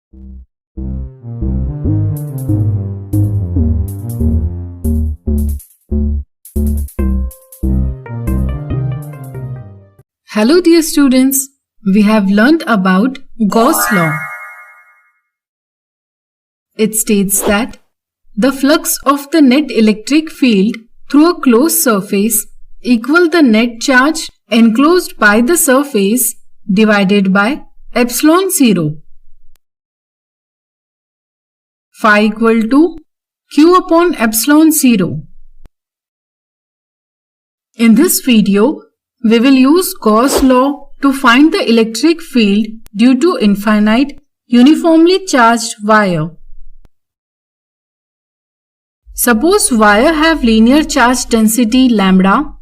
Hello dear students, we have learnt about Gauss law. It states that the flux of the net electric field through a closed surface equal the net charge enclosed by the surface divided by epsilon 0. Phi equal to Q upon epsilon 0. In this video, we will use Gauss law to find the electric field due to infinite uniformly charged wire. Suppose wire have linear charge density lambda.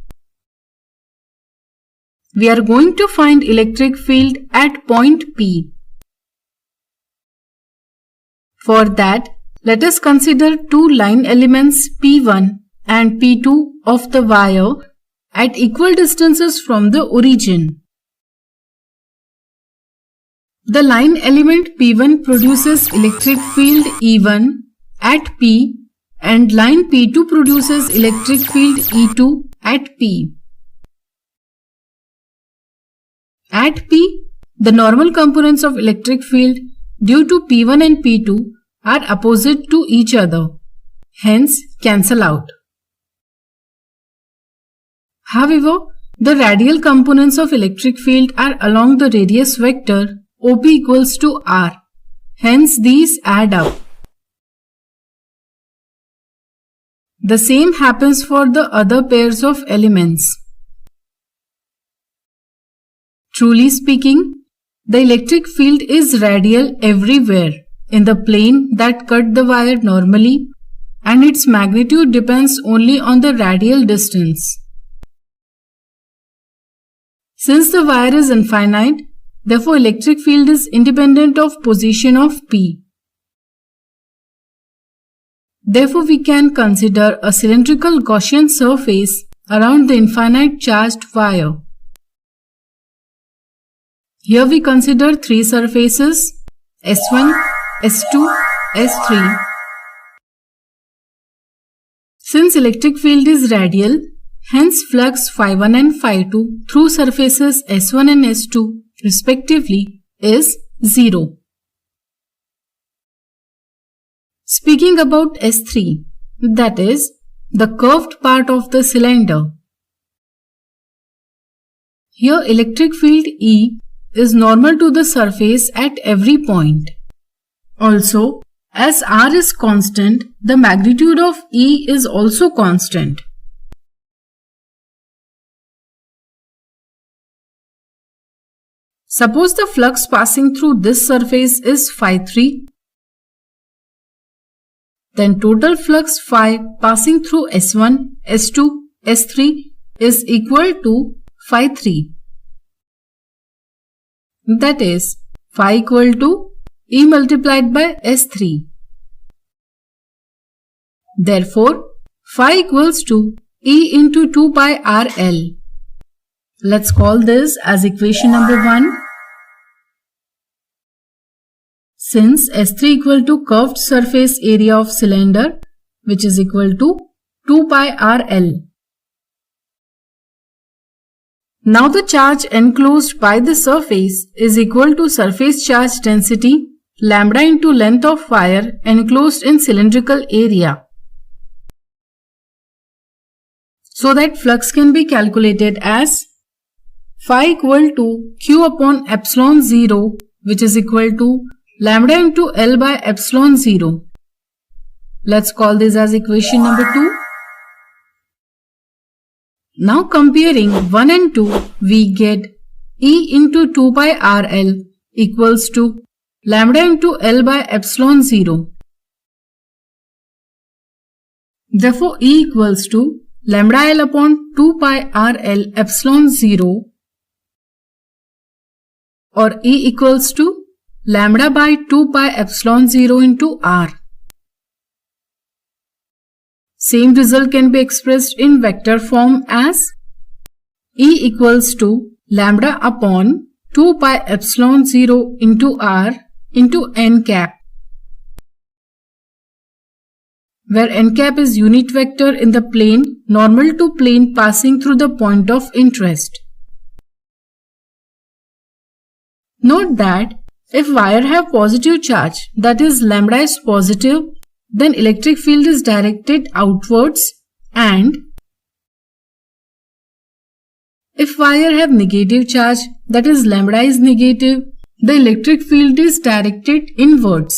We are going to find electric field at point P. For that, let us consider two line elements P1 and P2 of the wire at equal distances from the origin. The line element P1 produces electric field E1 at P and line P2 produces electric field E2 at P. At P, the normal components of electric field due to P1 and P2 are opposite to each other, hence cancel out. However, the radial components of electric field are along the radius vector OP equals to R, hence these add up. The same happens for the other pairs of elements. Truly speaking, the electric field is radial everywhere in the plane that cut the wire normally, and its magnitude depends only on the radial distance. Since the wire is infinite, therefore electric field is independent of position of P. Therefore, we can consider a cylindrical Gaussian surface around the infinite charged wire. Here we consider three surfaces S1, S2, S3. Since electric field is radial, hence flux Phi1 and Phi2 through surfaces S1 and S2 respectively is 0. Speaking about S3, that is, the curved part of the cylinder. Here electric field E is normal to the surface at every point. Also, as R is constant, the magnitude of E is also constant. Suppose the flux passing through this surface is Phi3. Then total flux Phi passing through S1, S2, S3 is equal to Phi3. That is, Phi equal to E multiplied by S3. Therefore, Phi equals to E into 2 pi RL. Let's call this as equation number 1. Since S3 equal to curved surface area of cylinder, which is equal to 2 pi RL. Now the charge enclosed by the surface is equal to surface charge density lambda into length of wire enclosed in cylindrical area. So that flux can be calculated as Phi equal to Q upon epsilon 0, which is equal to lambda into L by epsilon 0. Let's call this as equation number 2. Now comparing 1 and 2, we get E into 2 pi RL equals to lambda into L by epsilon 0. Therefore, E equals to lambda L upon 2 pi RL epsilon 0, or E equals to lambda by 2 pi epsilon 0 into R. Same result can be expressed in vector form as E equals to lambda upon 2 pi epsilon 0 into R into n cap, where n cap is unit vector in the plane normal to plane passing through the point of interest. Note that if wire have positive charge, that is lambda is positive, then electric field is directed outwards, and if wire have negative charge, that is lambda is negative, the electric field is directed inwards.